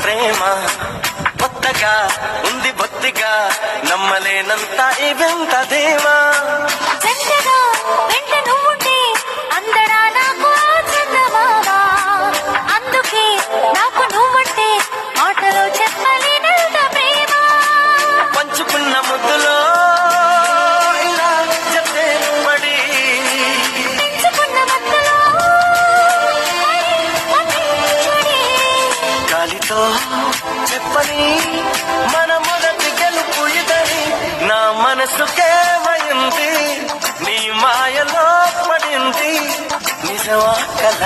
ప్రేమ కొత్తగా ఉంది బొత్తిగా నమ్మలేనంత ఇవెంత దేవా జంటగా వెంట నువ్వుంటే అందడా నాకు చందమామా అందుకే నాకు నువ్వంటే మాటలో చెప్పలేనంత ప్రేమ పంచుకున్న ముద్దులో ఇలా చెప్తే పడి పెంచుకున్న మత్తులో గాలితో చెప్పని మన మొదటి గెలుపు ఇదని నా మనసుకేమైంది నీ మాయలో పడింది నిజమా కల